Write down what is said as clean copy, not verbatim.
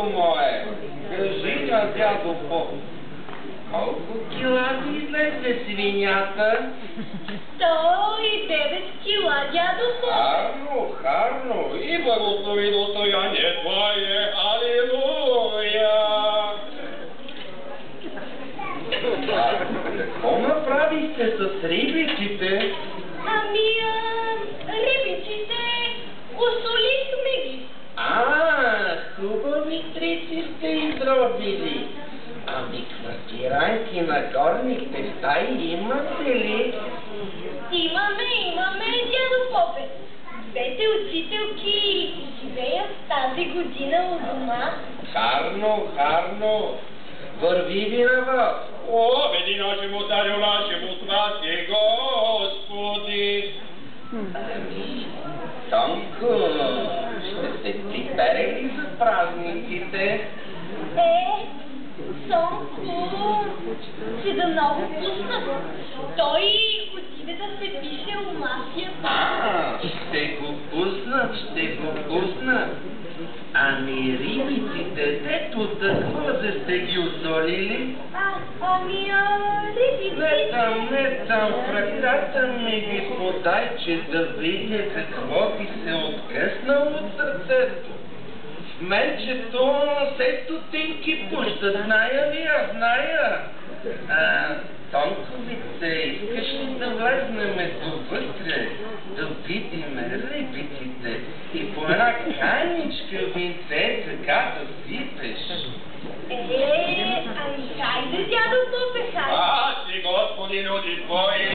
дядо мое, кажи на дядо Поп, колко кила ви излезе свинята? 109 кила, дядо Поп. Харно, и благослови достояние твое, алилуя! Какво направихте с рибиците? Рибиците, осолихме ги. Хубави трици сте изробили. Квартиранки на горните стаи имате ли? Имаме, дядо Попе. Двете учителки живеят тази година у дома. Харно. Върви ви на вас. Веди нашему царю, нашему спаси, Господи. Тонко, ще се приперели за празниците? Сонко, ще да много пусна. Той отиде да се пише у мафията. Ще го пуснат. Рибиците, дето какво сте ги осолили? Рибиците... Не там, в ръката ми ги подай, че да видя какво ти се откъснало от сърцето. В менчето се стотинки пуща, зная. Тонковице, искаш ли да влезнем довътре, да видим рибиците и по една каничка винце така да сипеш? Хайде, дядо Попе, хайде. Си, Господи, люди твои!